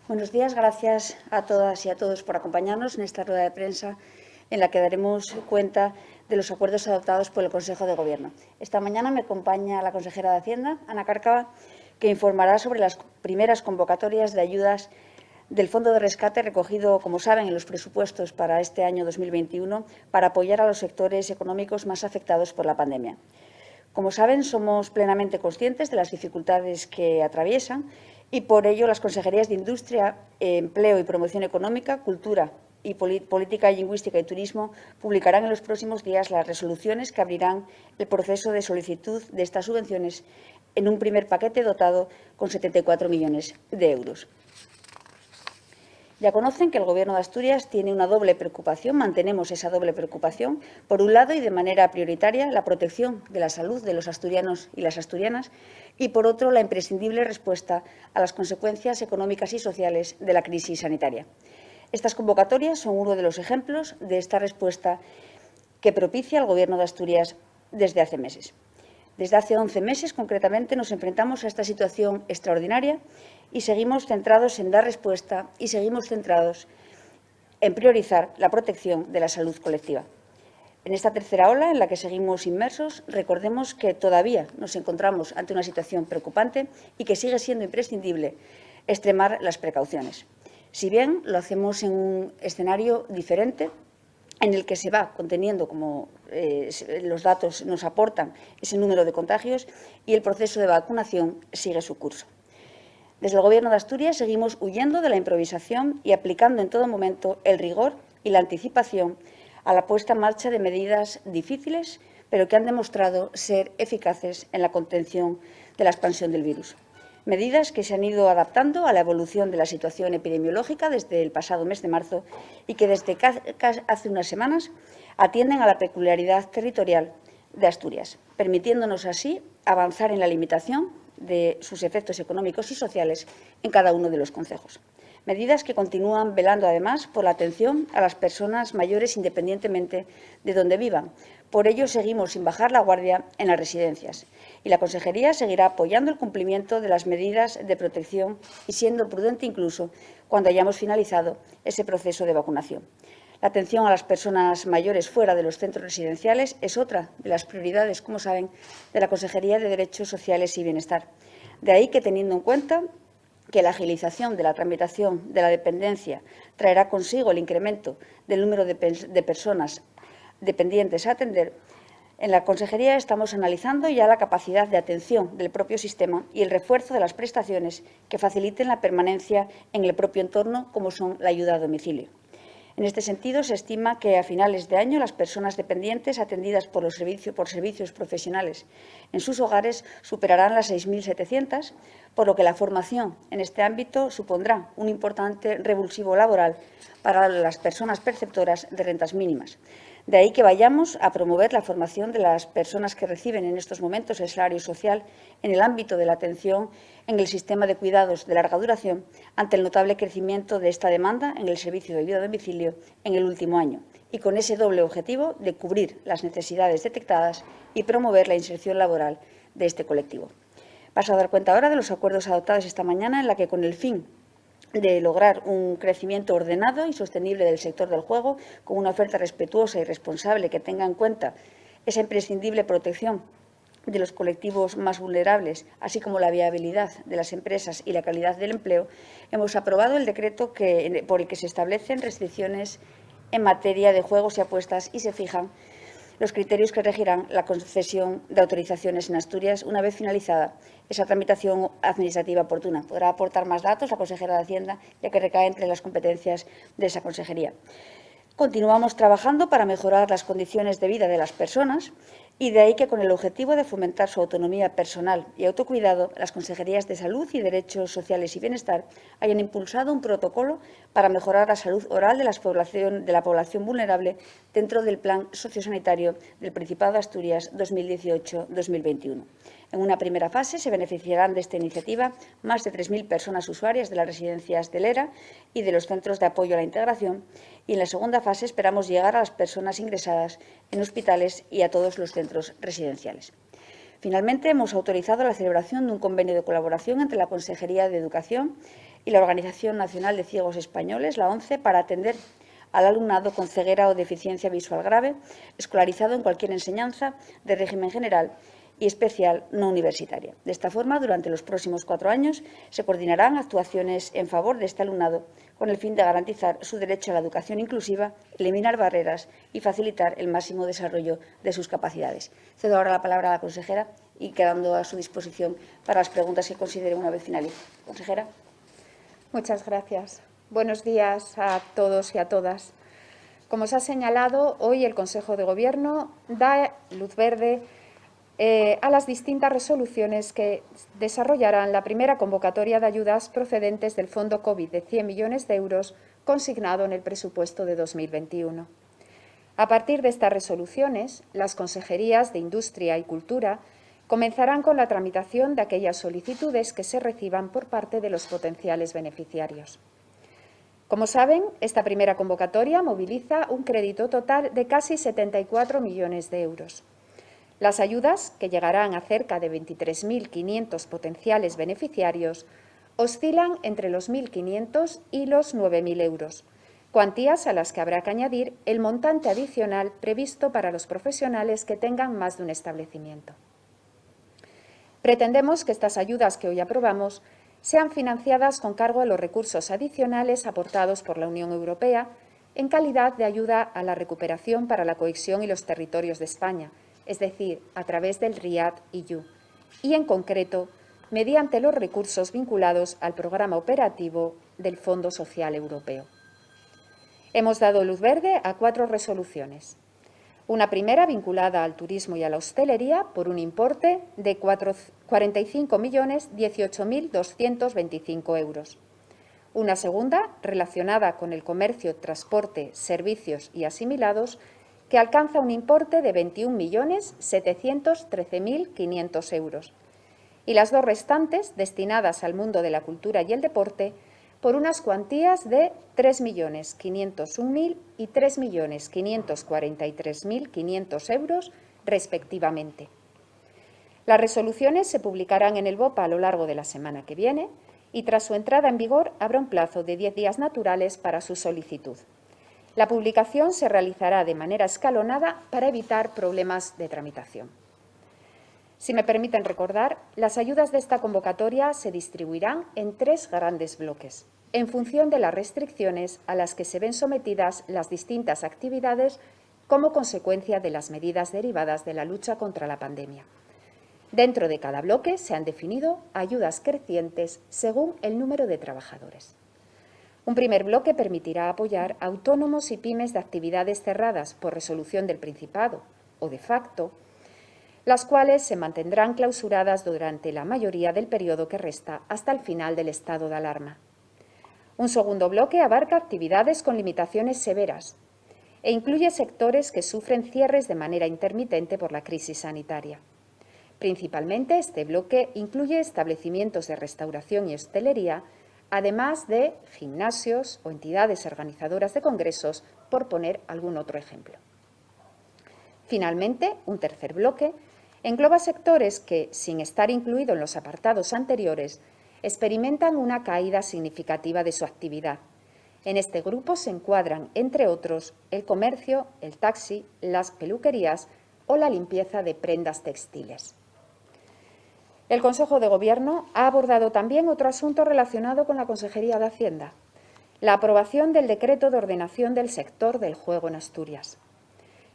Buenos días, gracias a todas y a todos por acompañarnos en esta rueda de prensa en la que daremos cuenta de los acuerdos adoptados por el Consejo de Gobierno. Esta mañana me acompaña la consejera de Hacienda, Ana Cárcava, que informará sobre las primeras convocatorias de ayudas del Fondo de Rescate recogido, como saben, en los presupuestos para este año 2021 para apoyar a los sectores económicos más afectados por la pandemia. Como saben, somos plenamente conscientes de las dificultades que atraviesan y, por ello, las consejerías de Industria, Empleo y Promoción Económica, Cultura y Política Lingüística y Turismo publicarán en los próximos días las resoluciones que abrirán el proceso de solicitud de estas subvenciones en un primer paquete dotado con 74 millones de euros. Ya conocen que el Gobierno de Asturias tiene una doble preocupación, mantenemos esa doble preocupación. Por un lado, y de manera prioritaria, la protección de la salud de los asturianos y las asturianas y, por otro, la imprescindible respuesta a las consecuencias económicas y sociales de la crisis sanitaria. Estas convocatorias son uno de los ejemplos de esta respuesta que propicia el Gobierno de Asturias desde hace meses. Desde hace 11 meses, concretamente, nos enfrentamos a esta situación extraordinaria y seguimos centrados en dar respuesta y seguimos centrados en priorizar la protección de la salud colectiva. En esta tercera ola, en la que seguimos inmersos, recordemos que todavía nos encontramos ante una situación preocupante y que sigue siendo imprescindible extremar las precauciones. Si bien lo hacemos en un escenario diferente, en el que se va conteniendo, como los datos nos aportan, ese número de contagios y el proceso de vacunación sigue su curso. Desde el Gobierno de Asturias seguimos huyendo de la improvisación y aplicando en todo momento el rigor y la anticipación a la puesta en marcha de medidas difíciles, pero que han demostrado ser eficaces en la contención de la expansión del virus. Medidas que se han ido adaptando a la evolución de la situación epidemiológica desde el pasado mes de marzo y que desde hace unas semanas atienden a la peculiaridad territorial de Asturias, permitiéndonos así avanzar en la limitación de sus efectos económicos y sociales en cada uno de los concejos. Medidas que continúan velando, además, por la atención a las personas mayores independientemente de donde vivan. Por ello, seguimos sin bajar la guardia en las residencias y la Consejería seguirá apoyando el cumplimiento de las medidas de protección y siendo prudente incluso cuando hayamos finalizado ese proceso de vacunación. La atención a las personas mayores fuera de los centros residenciales es otra de las prioridades, como saben, de la Consejería de Derechos Sociales y Bienestar. De ahí que, teniendo en cuenta que la agilización de la tramitación de la dependencia traerá consigo el incremento del número de personas dependientes a atender, en la Consejería estamos analizando ya la capacidad de atención del propio sistema y el refuerzo de las prestaciones que faciliten la permanencia en el propio entorno, como son la ayuda a domicilio. En este sentido, se estima que a finales de año las personas dependientes atendidas por servicios profesionales en sus hogares superarán las 6.700, por lo que la formación en este ámbito supondrá un importante revulsivo laboral para las personas perceptoras de rentas mínimas. De ahí que vayamos a promover la formación de las personas que reciben en estos momentos el salario social en el ámbito de la atención en el sistema de cuidados de larga duración ante el notable crecimiento de esta demanda en el servicio de ayuda a domicilio en el último año y con ese doble objetivo de cubrir las necesidades detectadas y promover la inserción laboral de este colectivo. Paso a dar cuenta ahora de los acuerdos adoptados esta mañana en la que, con el fin de lograr un crecimiento ordenado y sostenible del sector del juego, con una oferta respetuosa y responsable que tenga en cuenta esa imprescindible protección de los colectivos más vulnerables, así como la viabilidad de las empresas y la calidad del empleo, hemos aprobado el decreto por el que se establecen restricciones en materia de juegos y apuestas y se fijan los criterios que regirán la concesión de autorizaciones en Asturias una vez finalizada esa tramitación administrativa oportuna. Podrá aportar más datos la consejera de Hacienda, ya que recae entre las competencias de esa consejería. Continuamos trabajando para mejorar las condiciones de vida de las personas y de ahí que, con el objetivo de fomentar su autonomía personal y autocuidado, las consejerías de Salud y Derechos Sociales y Bienestar hayan impulsado un protocolo para mejorar la salud oral de la población vulnerable dentro del Plan Sociosanitario del Principado de Asturias 2018-2021. En una primera fase se beneficiarán de esta iniciativa más de 3.000 personas usuarias de las residencias del ERA y de los centros de apoyo a la integración, y en la segunda fase esperamos llegar a las personas ingresadas en hospitales y a todos los centros residenciales. Finalmente, hemos autorizado la celebración de un convenio de colaboración entre la Consejería de Educación, y la Organización Nacional de Ciegos Españoles, la ONCE, para atender al alumnado con ceguera o deficiencia visual grave, escolarizado en cualquier enseñanza de régimen general y especial no universitaria. De esta forma, durante los próximos 4 años, se coordinarán actuaciones en favor de este alumnado con el fin de garantizar su derecho a la educación inclusiva, eliminar barreras y facilitar el máximo desarrollo de sus capacidades. Cedo ahora la palabra a la consejera y quedando a su disposición para las preguntas que considere una vez finalice. Consejera. Muchas gracias. Buenos días a todos y a todas. Como se ha señalado, hoy el Consejo de Gobierno da luz verde a las distintas resoluciones que desarrollarán la primera convocatoria de ayudas procedentes del Fondo COVID de 100 millones de euros consignado en el presupuesto de 2021. A partir de estas resoluciones, las consejerías de Industria y Cultura comenzarán con la tramitación de aquellas solicitudes que se reciban por parte de los potenciales beneficiarios. Como saben, esta primera convocatoria moviliza un crédito total de casi 74 millones de euros. Las ayudas, que llegarán a cerca de 23.500 potenciales beneficiarios, oscilan entre los 1.500 y los 9.000 euros, cuantías a las que habrá que añadir el montante adicional previsto para los profesionales que tengan más de un establecimiento. Pretendemos que estas ayudas que hoy aprobamos sean financiadas con cargo a los recursos adicionales aportados por la Unión Europea en calidad de ayuda a la recuperación para la cohesión y los territorios de España, es decir, a través del REACT-EU, y en concreto mediante los recursos vinculados al programa operativo del Fondo Social Europeo. Hemos dado luz verde a 4 resoluciones. Una primera vinculada al turismo y a la hostelería por un importe de 45.018.225 euros. Una segunda relacionada con el comercio, transporte, servicios y asimilados que alcanza un importe de 21.713.500 euros. Y las 2 restantes destinadas al mundo de la cultura y el deporte por unas cuantías de 3.501.000 y 3.543.500 euros, respectivamente. Las resoluciones se publicarán en el BOPA a lo largo de la semana que viene y, tras su entrada en vigor, habrá un plazo de 10 días naturales para su solicitud. La publicación se realizará de manera escalonada para evitar problemas de tramitación. Si me permiten recordar, las ayudas de esta convocatoria se distribuirán en 3 grandes bloques, en función de las restricciones a las que se ven sometidas las distintas actividades como consecuencia de las medidas derivadas de la lucha contra la pandemia. Dentro de cada bloque se han definido ayudas crecientes según el número de trabajadores. Un primer bloque permitirá apoyar a autónomos y pymes de actividades cerradas por resolución del Principado o de facto, las cuales se mantendrán clausuradas durante la mayoría del periodo que resta hasta el final del estado de alarma. Un segundo bloque abarca actividades con limitaciones severas e incluye sectores que sufren cierres de manera intermitente por la crisis sanitaria. Principalmente, este bloque incluye establecimientos de restauración y hostelería, además de gimnasios o entidades organizadoras de congresos, por poner algún otro ejemplo. Finalmente, un tercer bloque engloba sectores que, sin estar incluidos en los apartados anteriores, experimentan una caída significativa de su actividad. En este grupo se encuadran, entre otros, el comercio, el taxi, las peluquerías o la limpieza de prendas textiles. El Consejo de Gobierno ha abordado también otro asunto relacionado con la Consejería de Hacienda, la aprobación del Decreto de Ordenación del Sector del Juego en Asturias.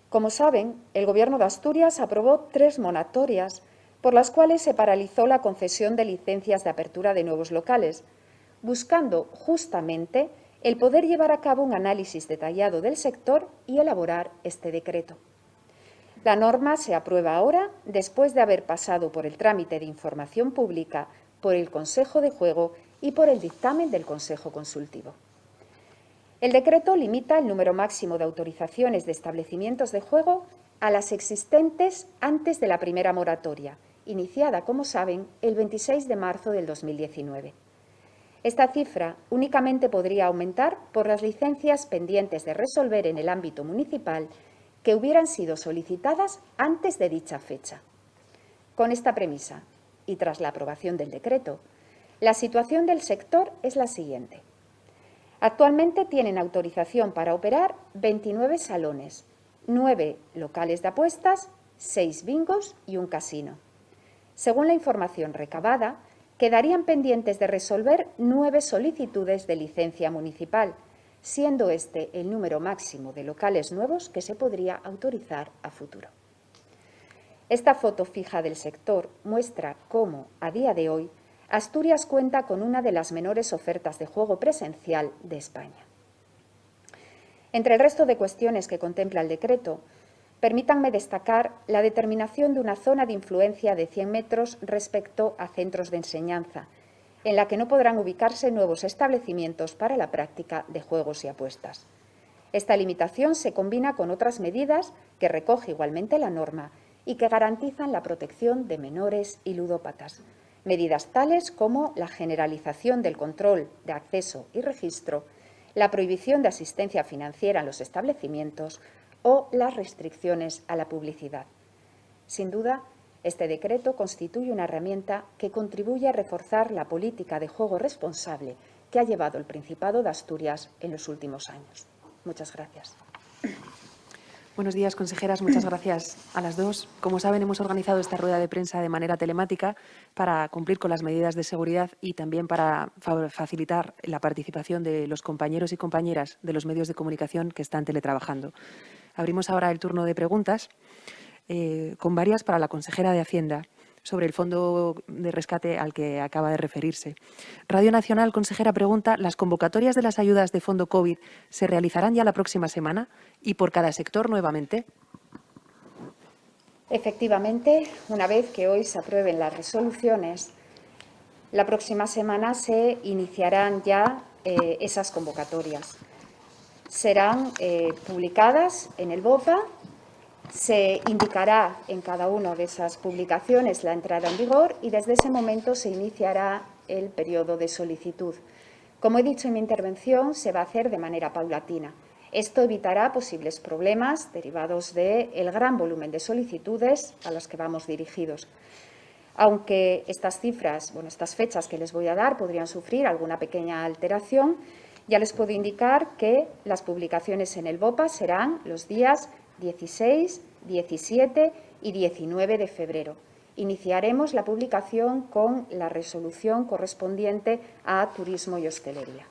Como saben, el Gobierno de Asturias aprobó 3 moratorias por las cuales se paralizó la concesión de licencias de apertura de nuevos locales, buscando justamente el poder llevar a cabo un análisis detallado del sector y elaborar este decreto. La norma se aprueba ahora después de haber pasado por el trámite de información pública, por el Consejo de Juego y por el dictamen del Consejo Consultivo. El decreto limita el número máximo de autorizaciones de establecimientos de juego a las existentes antes de la primera moratoria, iniciada, como saben, el 26 de marzo del 2019. Esta cifra únicamente podría aumentar por las licencias pendientes de resolver en el ámbito municipal que hubieran sido solicitadas antes de dicha fecha. Con esta premisa, y tras la aprobación del decreto, La situación del sector es la siguiente. Actualmente tienen autorización para operar 29 salones, 9 locales de apuestas, 6 bingos y un casino. Según la información recabada, quedarían pendientes de resolver 9 solicitudes de licencia municipal, siendo este el número máximo de locales nuevos que se podría autorizar a futuro. Esta foto fija del sector muestra cómo, a día de hoy, Asturias cuenta con una de las menores ofertas de juego presencial de España. Entre el resto de cuestiones que contempla el decreto, permítanme destacar la determinación de una zona de influencia de 100 metros respecto a centros de enseñanza, en la que no podrán ubicarse nuevos establecimientos para la práctica de juegos y apuestas. Esta limitación se combina con otras medidas que recoge igualmente la norma y que garantizan la protección de menores y ludópatas. Medidas tales como la generalización del control de acceso y registro, la prohibición de asistencia financiera en los establecimientos o las restricciones a la publicidad. Sin duda, este decreto constituye una herramienta que contribuye a reforzar la política de juego responsable que ha llevado el Principado de Asturias en los últimos años. Muchas gracias. Buenos días, consejeras. Muchas gracias a las dos. Como saben, hemos organizado esta rueda de prensa de manera telemática para cumplir con las medidas de seguridad y también para facilitar la participación de los compañeros y compañeras de los medios de comunicación que están teletrabajando. Abrimos ahora el turno de preguntas, con varias para la consejera de Hacienda, sobre el fondo de rescate al que acaba de referirse. Radio Nacional, consejera, pregunta: ¿las convocatorias de las ayudas de fondo COVID se realizarán ya la próxima semana y por cada sector nuevamente? Efectivamente, una vez que hoy se aprueben las resoluciones, la próxima semana se iniciarán ya esas convocatorias. Serán publicadas en el BOPA. Se indicará en cada una de esas publicaciones la entrada en vigor y desde ese momento se iniciará el periodo de solicitud. Como he dicho en mi intervención, se va a hacer de manera paulatina. Esto evitará posibles problemas derivados del gran volumen de solicitudes a las que vamos dirigidos. Aunque estas cifras, estas fechas que les voy a dar podrían sufrir alguna pequeña alteración, ya les puedo indicar que las publicaciones en el BOPA serán los días 16, 17 y 19 de febrero. Iniciaremos la publicación con la resolución correspondiente a turismo y hostelería.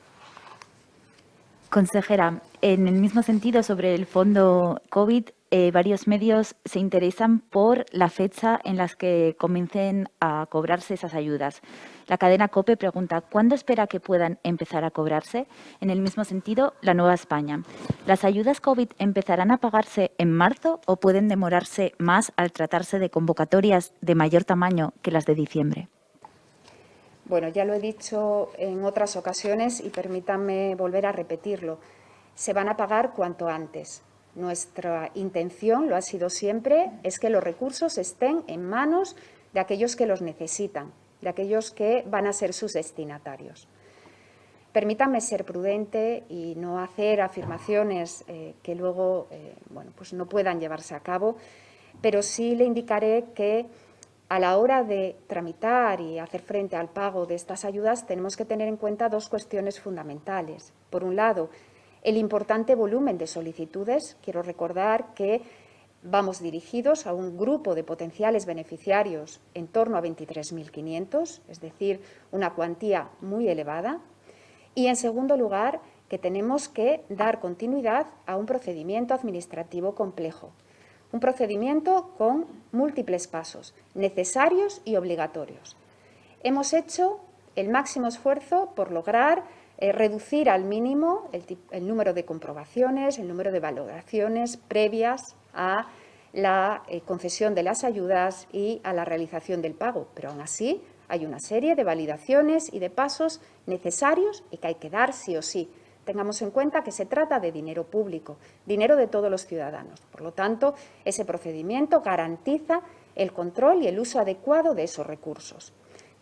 Consejera, en el mismo sentido, sobre el fondo COVID, varios medios se interesan por la fecha en la que comiencen a cobrarse esas ayudas. La cadena COPE pregunta: ¿cuándo espera que puedan empezar a cobrarse? En el mismo sentido, La Nueva España: ¿las ayudas COVID empezarán a pagarse en marzo o pueden demorarse más al tratarse de convocatorias de mayor tamaño que las de diciembre? Bueno, ya lo he dicho en otras ocasiones y permítanme volver a repetirlo. Se van a pagar cuanto antes. Nuestra intención, lo ha sido siempre, es que los recursos estén en manos de aquellos que los necesitan, de aquellos que van a ser sus destinatarios. Permítanme ser prudente y no hacer afirmaciones que luego pues no puedan llevarse a cabo, pero sí le indicaré que a la hora de tramitar y hacer frente al pago de estas ayudas tenemos que tener en cuenta dos cuestiones fundamentales. Por un lado, el importante volumen de solicitudes. Quiero recordar que vamos dirigidos a un grupo de potenciales beneficiarios en torno a 23.500, es decir, una cuantía muy elevada. Y, en segundo lugar, que tenemos que dar continuidad a un procedimiento administrativo complejo. Un procedimiento con múltiples pasos, necesarios y obligatorios. Hemos hecho el máximo esfuerzo por lograr reducir al mínimo el número de comprobaciones, el número de valoraciones previas a la concesión de las ayudas y a la realización del pago. Pero aún así hay una serie de validaciones y de pasos necesarios y que hay que dar sí o sí. Tengamos en cuenta que se trata de dinero público, dinero de todos los ciudadanos. Por lo tanto, ese procedimiento garantiza el control y el uso adecuado de esos recursos.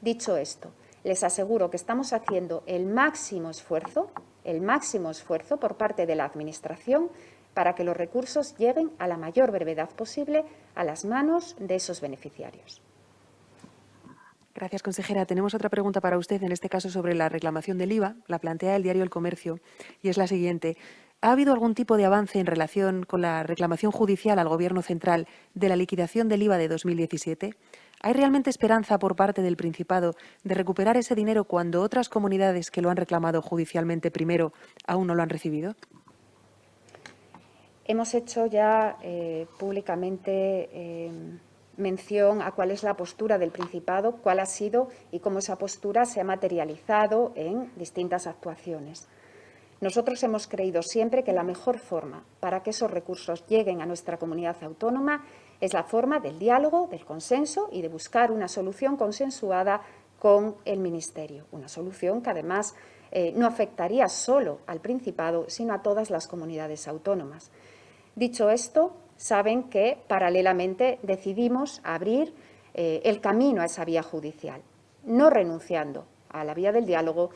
Dicho esto, les aseguro que estamos haciendo el máximo esfuerzo por parte de la Administración para que los recursos lleguen a la mayor brevedad posible a las manos de esos beneficiarios. Gracias, consejera. Tenemos otra pregunta para usted, en este caso sobre la reclamación del IVA. La plantea el diario El Comercio y es la siguiente. ¿Ha habido algún tipo de avance en relación con la reclamación judicial al Gobierno central de la liquidación del IVA de 2017? ¿Hay realmente esperanza por parte del Principado de recuperar ese dinero cuando otras comunidades que lo han reclamado judicialmente primero aún no lo han recibido? Hemos hecho ya públicamente mención a cuál es la postura del Principado, cuál ha sido y cómo esa postura se ha materializado en distintas actuaciones. Nosotros hemos creído siempre que la mejor forma para que esos recursos lleguen a nuestra comunidad autónoma es la forma del diálogo, del consenso y de buscar una solución consensuada con el Ministerio. Una solución que además no afectaría solo al Principado, sino a todas las comunidades autónomas. Dicho esto, saben que paralelamente decidimos abrir el camino a esa vía judicial, no renunciando a la vía del diálogo.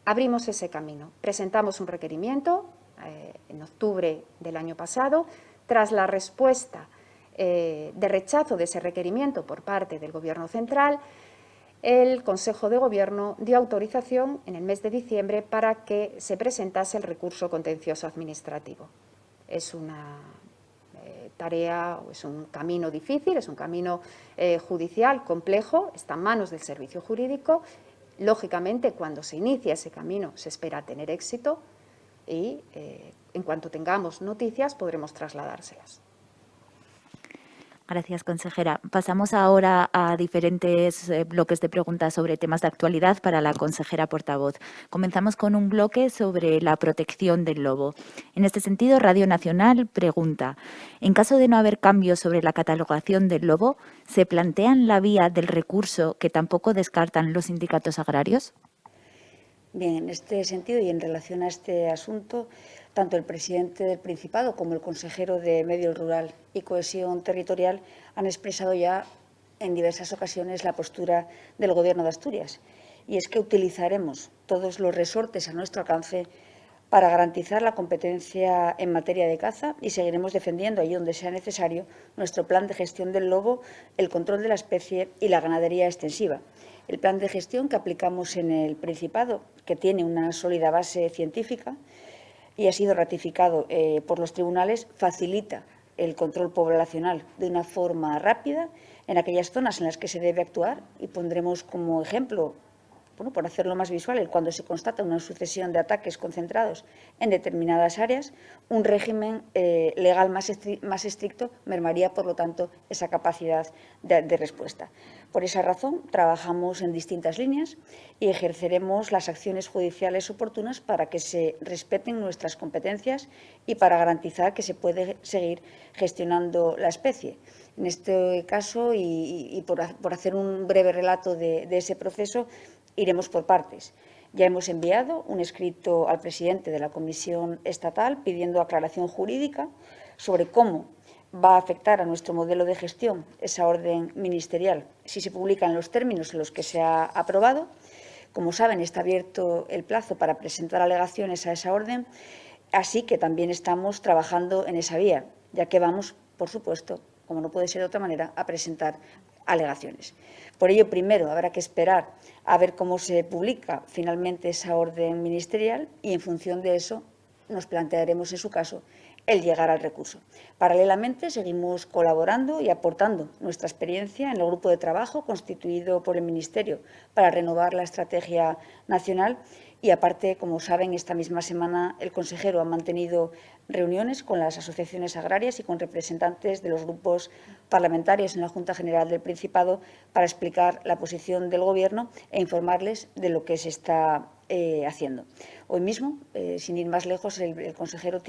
Abrimos ese camino. Presentamos un requerimiento en octubre del año pasado. Tras la respuesta de rechazo de ese requerimiento por parte del Gobierno central, el Consejo de Gobierno dio autorización en el mes de diciembre para que se presentase el recurso contencioso administrativo. Es una tarea, es un camino difícil, es un camino judicial complejo, está en manos del servicio jurídico. Lógicamente, cuando se inicia ese camino se espera tener éxito y en cuanto tengamos noticias podremos trasladárselas. Gracias, consejera. Pasamos ahora a diferentes bloques de preguntas sobre temas de actualidad para la consejera portavoz. Comenzamos con un bloque sobre la protección del lobo. En este sentido, Radio Nacional pregunta, en caso de no haber cambios sobre la catalogación del lobo, ¿se plantean la vía del recurso que tampoco descartan los sindicatos agrarios? Bien, en este sentido y en relación a este asunto, tanto el presidente del Principado como el consejero de Medio Rural y Cohesión Territorial han expresado ya en diversas ocasiones la postura del Gobierno de Asturias. Y es que utilizaremos todos los resortes a nuestro alcance para garantizar la competencia en materia de caza y seguiremos defendiendo, allí donde sea necesario, nuestro plan de gestión del lobo, el control de la especie y la ganadería extensiva. El plan de gestión que aplicamos en el Principado, que tiene una sólida base científica y ha sido ratificado por los tribunales, facilita el control poblacional de una forma rápida en aquellas zonas en las que se debe actuar y pondremos como ejemplo, bueno, por hacerlo más visual, cuando se constata una sucesión de ataques concentrados en determinadas áreas, un régimen legal más estricto mermaría, por lo tanto, esa capacidad de respuesta. Por esa razón, trabajamos en distintas líneas y ejerceremos las acciones judiciales oportunas para que se respeten nuestras competencias y para garantizar que se puede seguir gestionando la especie. En este caso, y por hacer un breve relato de ese proceso, iremos por partes. Ya hemos enviado un escrito al presidente de la Comisión Estatal pidiendo aclaración jurídica sobre cómo va a afectar a nuestro modelo de gestión esa orden ministerial si se publican los términos en los que se ha aprobado. Como saben, está abierto el plazo para presentar alegaciones a esa orden, así que también estamos trabajando en esa vía, ya que vamos, por supuesto, como no puede ser de otra manera, a presentar alegaciones. Por ello, primero habrá que esperar a ver cómo se publica finalmente esa orden ministerial y, en función de eso, nos plantearemos, en su caso, el llegar al recurso. Paralelamente, seguimos colaborando y aportando nuestra experiencia en el grupo de trabajo constituido por el Ministerio para renovar la estrategia nacional y, aparte, como saben, esta misma semana el consejero ha mantenido reuniones con las asociaciones agrarias y con representantes de los grupos parlamentarios en la Junta General del Principado para explicar la posición del Gobierno e informarles de lo que se está haciendo. Hoy mismo, sin ir más lejos, el consejero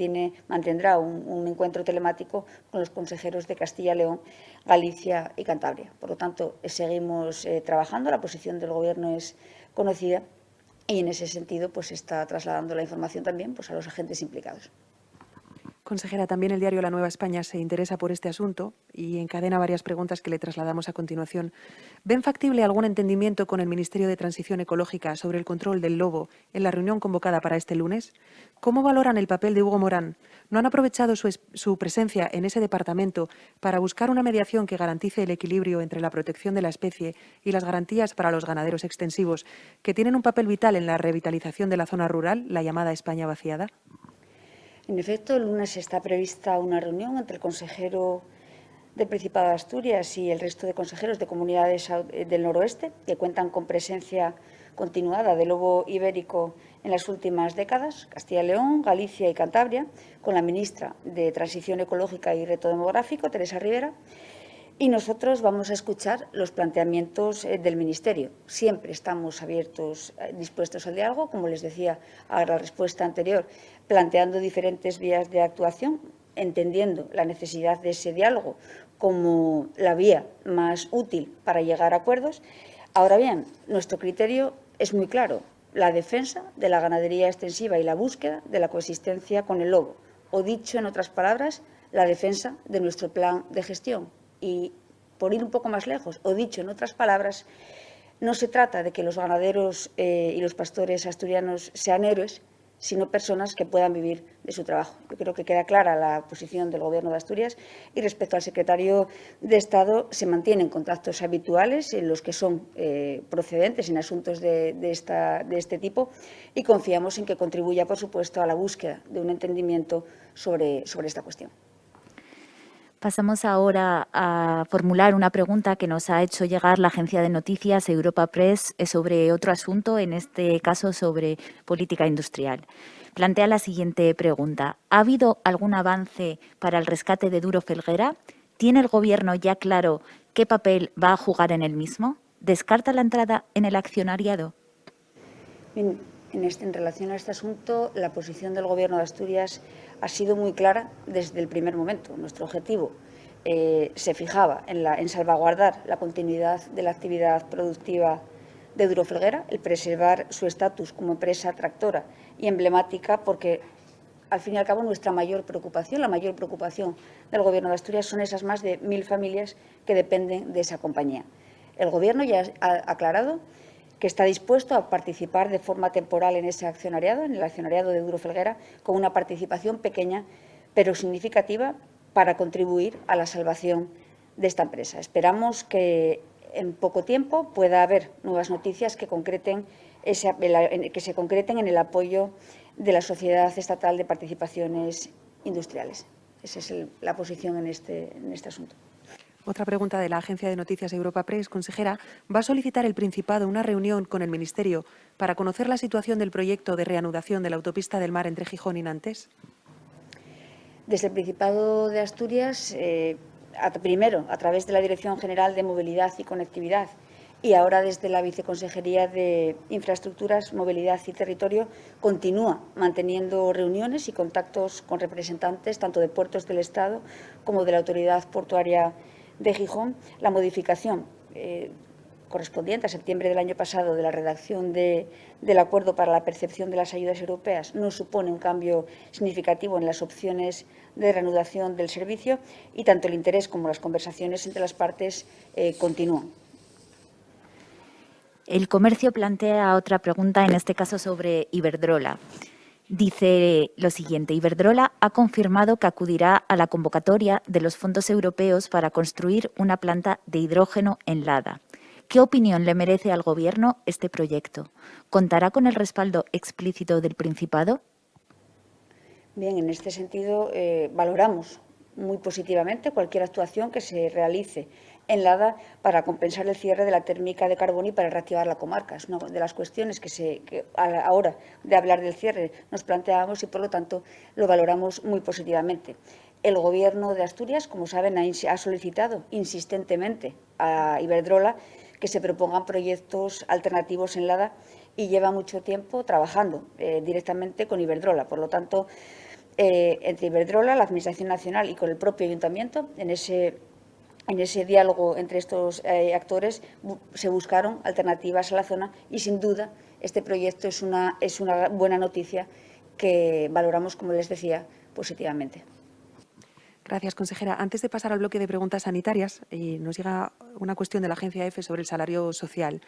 mantendrá un encuentro telemático con los consejeros de Castilla y León, Galicia y Cantabria. Por lo tanto, seguimos trabajando, la posición del Gobierno es conocida y, en ese sentido, pues está trasladando la información también a los agentes implicados. Consejera, también el diario La Nueva España se interesa por este asunto y encadena varias preguntas que le trasladamos a continuación. ¿Ven factible algún entendimiento con el Ministerio de Transición Ecológica sobre el control del lobo en la reunión convocada para este lunes? ¿Cómo valoran el papel de Hugo Morán? ¿No han aprovechado su presencia en ese departamento para buscar una mediación que garantice el equilibrio entre la protección de la especie y las garantías para los ganaderos extensivos, que tienen un papel vital en la revitalización de la zona rural, la llamada España vaciada? En efecto, el lunes está prevista una reunión entre el consejero del Principado de Asturias y el resto de consejeros de comunidades del noroeste, que cuentan con presencia continuada de lobo ibérico en las últimas décadas, Castilla y León, Galicia y Cantabria, con la ministra de Transición Ecológica y Reto Demográfico, Teresa Rivera. Y nosotros vamos a escuchar los planteamientos del Ministerio. Siempre estamos abiertos, dispuestos al diálogo, como les decía a la respuesta anterior, planteando diferentes vías de actuación, entendiendo la necesidad de ese diálogo como la vía más útil para llegar a acuerdos. Ahora bien, nuestro criterio es muy claro: la defensa de la ganadería extensiva y la búsqueda de la coexistencia con el lobo, o dicho en otras palabras, la defensa de nuestro plan de gestión. Y, por ir un poco más lejos, o dicho en otras palabras, no se trata de que los ganaderos y los pastores asturianos sean héroes, sino personas que puedan vivir de su trabajo. Yo creo que queda clara la posición del Gobierno de Asturias, y respecto al secretario de Estado se mantienen contactos habituales en los que son procedentes en asuntos de este tipo, y confiamos en que contribuya, por supuesto, a la búsqueda de un entendimiento sobre esta cuestión. Pasamos ahora a formular una pregunta que nos ha hecho llegar la agencia de noticias Europa Press sobre otro asunto, en este caso sobre política industrial. Plantea la siguiente pregunta: ¿ha habido algún avance para el rescate de Duro Felguera? ¿Tiene el Gobierno ya claro qué papel va a jugar en el mismo? ¿Descarta la entrada en el accionariado? Bien, en relación a este asunto, la posición del Gobierno de Asturias ha sido muy clara desde el primer momento. Nuestro objetivo se fijaba en salvaguardar la continuidad de la actividad productiva de Duro Felguera, el preservar su estatus como empresa tractora y emblemática, porque, al fin y al cabo, nuestra mayor preocupación, la mayor preocupación del Gobierno de Asturias, son esas más de 1.000 familias que dependen de esa compañía. El Gobierno ya ha aclarado que está dispuesto a participar de forma temporal en ese accionariado, en el accionariado de Duro Felguera, con una participación pequeña pero significativa para contribuir a la salvación de esta empresa. Esperamos que en poco tiempo pueda haber nuevas noticias que se concreten en el apoyo de la Sociedad Estatal de Participaciones Industriales. Esa es la posición en este asunto. Otra pregunta de la agencia de noticias Europa Press. Consejera, ¿va a solicitar el Principado una reunión con el Ministerio para conocer la situación del proyecto de reanudación de la autopista del Mar entre Gijón y Nantes? Desde el Principado de Asturias, primero a través de la Dirección General de Movilidad y Conectividad, y ahora desde la Viceconsejería de Infraestructuras, Movilidad y Territorio, continúa manteniendo reuniones y contactos con representantes tanto de Puertos del Estado como de la Autoridad Portuaria de Gijón. La modificación correspondiente a septiembre del año pasado de la redacción del acuerdo para la percepción de las ayudas europeas no supone un cambio significativo en las opciones de reanudación del servicio, y tanto el interés como las conversaciones entre las partes continúan. El Comercio plantea otra pregunta, en este caso sobre Iberdrola. Dice lo siguiente: Iberdrola ha confirmado que acudirá a la convocatoria de los fondos europeos para construir una planta de hidrógeno en Lada. ¿Qué opinión le merece al Gobierno este proyecto? ¿Contará con el respaldo explícito del Principado? Bien, en este sentido valoramos muy positivamente cualquier actuación que se realice en Lada para compensar el cierre de la térmica de carbón y para reactivar la comarca. Es una de las cuestiones que a la hora de hablar del cierre nos planteamos, y por lo tanto lo valoramos muy positivamente. El Gobierno de Asturias, como saben, ha solicitado insistentemente a Iberdrola que se propongan proyectos alternativos en Lada, y lleva mucho tiempo trabajando directamente con Iberdrola. Por lo tanto, entre Iberdrola, la Administración Nacional y con el propio Ayuntamiento, en ese diálogo entre estos actores se buscaron alternativas a la zona, y sin duda este proyecto es una buena noticia que valoramos, como les decía, positivamente. Gracias, consejera. Antes de pasar al bloque de preguntas sanitarias, nos llega una cuestión de la agencia EFE sobre el salario social.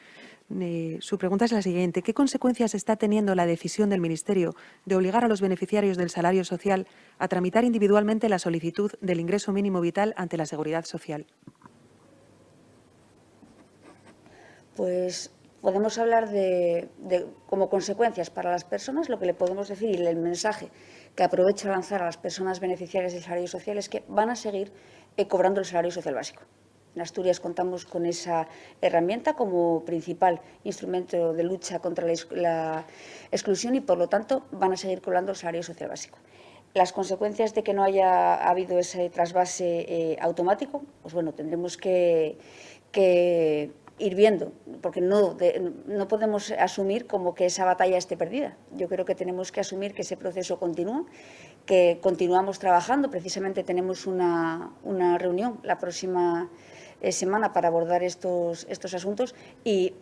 Su pregunta es la siguiente. ¿Qué consecuencias está teniendo la decisión del Ministerio de obligar a los beneficiarios del salario social a tramitar individualmente la solicitud del ingreso mínimo vital ante la Seguridad Social? Pues podemos hablar de como consecuencias para las personas, lo que le podemos decir y el mensaje que aprovecho a lanzar a las personas beneficiarias del salario social es que van a seguir cobrando el salario social básico. En Asturias contamos con esa herramienta como principal instrumento de lucha contra la exclusión y, por lo tanto, van a seguir cobrando el salario social básico. Las consecuencias de que no haya habido ese trasvase automático, pues bueno, tendremos que ir viendo, porque no podemos asumir como que esa batalla esté perdida. Yo creo que tenemos que asumir que ese proceso continúa, que continuamos trabajando. Precisamente tenemos una reunión la próxima semana para abordar estos asuntos y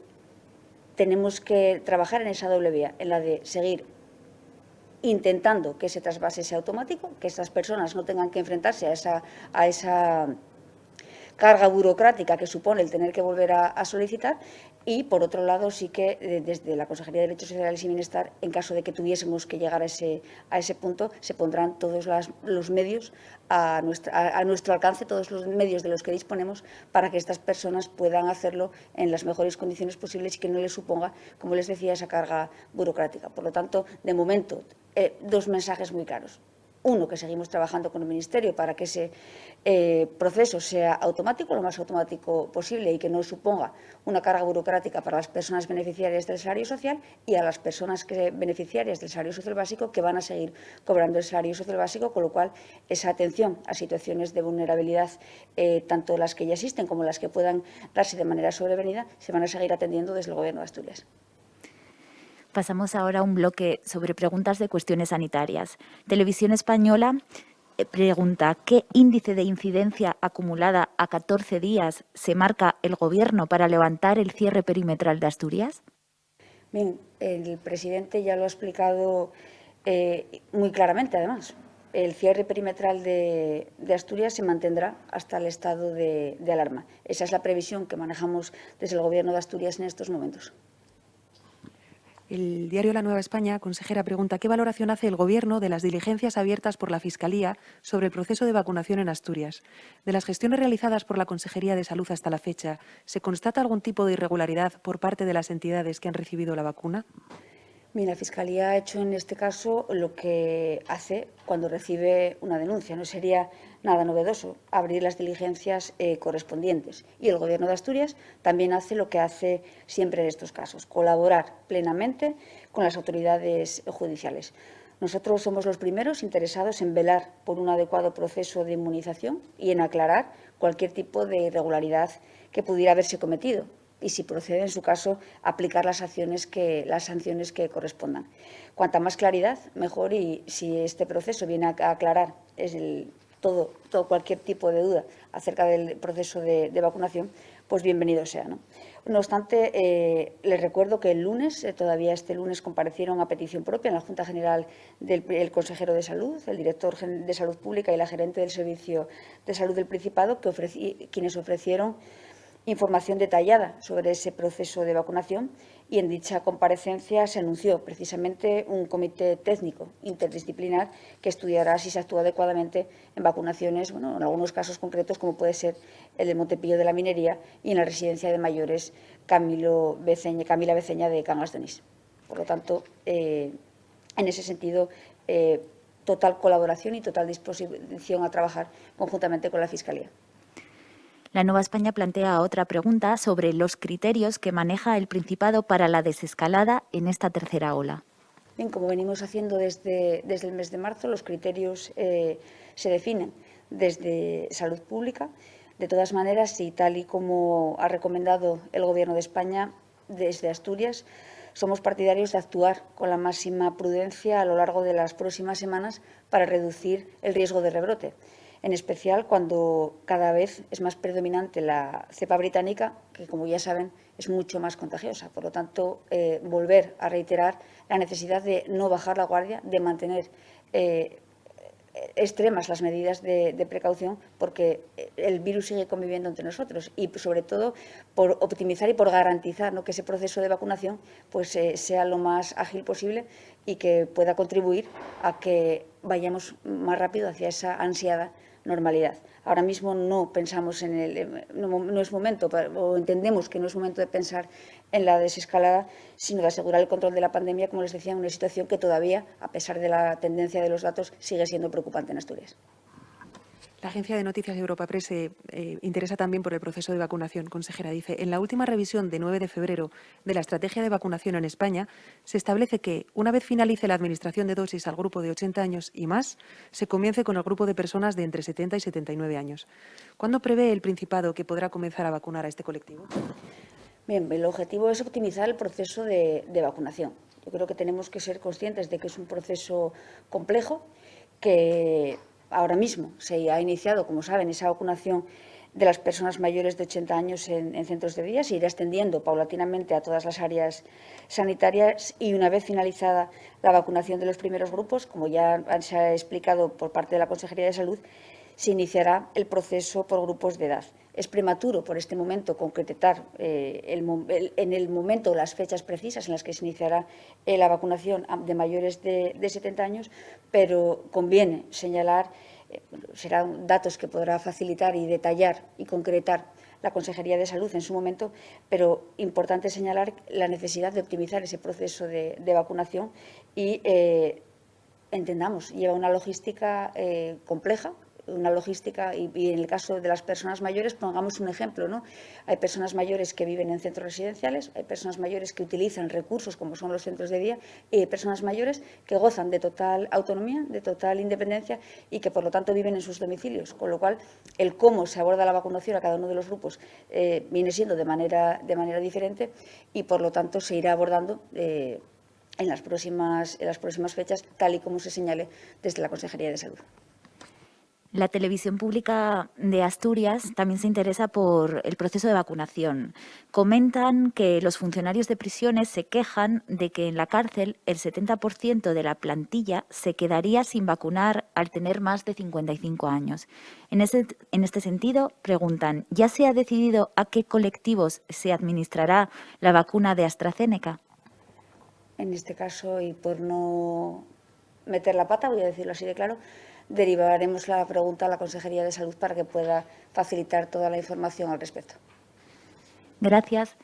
tenemos que trabajar en esa doble vía, en la de seguir intentando que ese trasvase sea automático, que estas personas no tengan que enfrentarse a esa carga burocrática que supone el tener que volver a solicitar y, por otro lado, sí que desde la Consejería de Derechos Sociales y Bienestar, en caso de que tuviésemos que llegar a ese punto, se pondrán todos los medios a nuestro alcance, todos los medios de los que disponemos para que estas personas puedan hacerlo en las mejores condiciones posibles y que no les suponga, como les decía, esa carga burocrática. Por lo tanto, de momento, dos mensajes muy claros. Uno, que seguimos trabajando con el Ministerio para que ese proceso sea automático, lo más automático posible y que no suponga una carga burocrática para las personas beneficiarias del salario social y a las personas beneficiarias del salario social básico que van a seguir cobrando el salario social básico, con lo cual esa atención a situaciones de vulnerabilidad, tanto las que ya existen como las que puedan darse de manera sobrevenida, se van a seguir atendiendo desde el Gobierno de Asturias. Pasamos ahora a un bloque sobre preguntas de cuestiones sanitarias. Televisión Española pregunta, ¿qué índice de incidencia acumulada a 14 días se marca el Gobierno para levantar el cierre perimetral de Asturias? Bien, el presidente ya lo ha explicado muy claramente, además. El cierre perimetral de Asturias se mantendrá hasta el estado de alarma. Esa es la previsión que manejamos desde el Gobierno de Asturias en estos momentos. El diario La Nueva España, consejera, pregunta ¿qué valoración hace el Gobierno de las diligencias abiertas por la Fiscalía sobre el proceso de vacunación en Asturias? De las gestiones realizadas por la Consejería de Salud hasta la fecha, ¿se constata algún tipo de irregularidad por parte de las entidades que han recibido la vacuna? Mira, la Fiscalía ha hecho en este caso lo que hace cuando recibe una denuncia. No sería nada novedoso abrir las diligencias correspondientes. Y el Gobierno de Asturias también hace lo que hace siempre en estos casos, colaborar plenamente con las autoridades judiciales. Nosotros somos los primeros interesados en velar por un adecuado proceso de inmunización y en aclarar cualquier tipo de irregularidad que pudiera haberse cometido. Y, si procede, en su caso, aplicar las sanciones que correspondan. Cuanta más claridad, mejor, y si este proceso viene a aclarar todo cualquier tipo de duda acerca del proceso de vacunación, pues bienvenido sea, ¿no? No obstante, les recuerdo que el lunes, todavía este lunes, comparecieron a petición propia en la Junta General el consejero de Salud, el director de Salud Pública y la gerente del Servicio de Salud del Principado, quienes ofrecieron información detallada sobre ese proceso de vacunación, y en dicha comparecencia se anunció precisamente un comité técnico interdisciplinar que estudiará si se actúa adecuadamente en vacunaciones, en algunos casos concretos, como puede ser el de Montepío de la Minería y en la residencia de mayores Camila Beceña de Cangas de Onís. Por lo tanto, en ese sentido, total colaboración y total disposición a trabajar conjuntamente con la Fiscalía. La Nueva España plantea otra pregunta sobre los criterios que maneja el Principado para la desescalada en esta tercera ola. Bien, como venimos haciendo desde el mes de marzo, los criterios se definen desde Salud Pública. De todas maneras, y tal y como ha recomendado el Gobierno de España, desde Asturias somos partidarios de actuar con la máxima prudencia a lo largo de las próximas semanas para reducir el riesgo de rebrote, en especial cuando cada vez es más predominante la cepa británica, que, como ya saben, es mucho más contagiosa. Por lo tanto, volver a reiterar la necesidad de no bajar la guardia, de mantener extremas las medidas de precaución, porque el virus sigue conviviendo entre nosotros y, sobre todo, por optimizar y por garantizar, ¿no?, que ese proceso de vacunación pues, sea lo más ágil posible y que pueda contribuir a que vayamos más rápido hacia esa ansiada normalidad. Ahora mismo no pensamos no es momento, o entendemos que no es momento de pensar en la desescalada, sino de asegurar el control de la pandemia, como les decía, en una situación que todavía, a pesar de la tendencia de los datos, sigue siendo preocupante en Asturias. La agencia de noticias Europa Press se interesa también por el proceso de vacunación. Consejera, dice, en la última revisión de 9 de febrero de la estrategia de vacunación en España, se establece que, una vez finalice la administración de dosis al grupo de 80 años y más, se comience con el grupo de personas de entre 70 y 79 años. ¿Cuándo prevé el Principado que podrá comenzar a vacunar a este colectivo? Bien, el objetivo es optimizar el proceso de vacunación. Yo creo que tenemos que ser conscientes de que es un proceso complejo, que ahora mismo se ha iniciado, como saben, esa vacunación de las personas mayores de 80 años en centros de día, se irá extendiendo paulatinamente a todas las áreas sanitarias y, una vez finalizada la vacunación de los primeros grupos, como ya se ha explicado por parte de la Consejería de Salud, se iniciará el proceso por grupos de edad. Es prematuro por este momento concretar en el momento las fechas precisas en las que se iniciará la vacunación de mayores de 70 años, pero conviene señalar, serán datos que podrá facilitar y detallar y concretar la Consejería de Salud en su momento, pero importante señalar la necesidad de optimizar ese proceso de vacunación y entendamos, lleva una logística compleja, una logística y en el caso de las personas mayores, pongamos un ejemplo, ¿no? Hay personas mayores que viven en centros residenciales, hay personas mayores que utilizan recursos como son los centros de día y hay personas mayores que gozan de total autonomía, de total independencia y que por lo tanto viven en sus domicilios, con lo cual el cómo se aborda la vacunación a cada uno de los grupos viene siendo de manera diferente y por lo tanto se irá abordando en las próximas fechas, tal y como se señale desde la Consejería de Salud. La televisión pública de Asturias también se interesa por el proceso de vacunación. Comentan que los funcionarios de prisiones se quejan de que en la cárcel el 70% de la plantilla se quedaría sin vacunar al tener más de 55 años. En este sentido, preguntan, ¿ya se ha decidido a qué colectivos se administrará la vacuna de AstraZeneca? En este caso, y por no meter la pata, voy a decirlo así de claro, derivaremos la pregunta a la Consejería de Salud para que pueda facilitar toda la información al respecto. Gracias.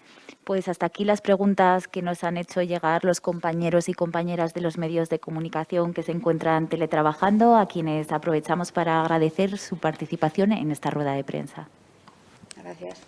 Pues hasta aquí las preguntas que nos han hecho llegar los compañeros y compañeras de los medios de comunicación que se encuentran teletrabajando, a quienes aprovechamos para agradecer su participación en esta rueda de prensa. Gracias.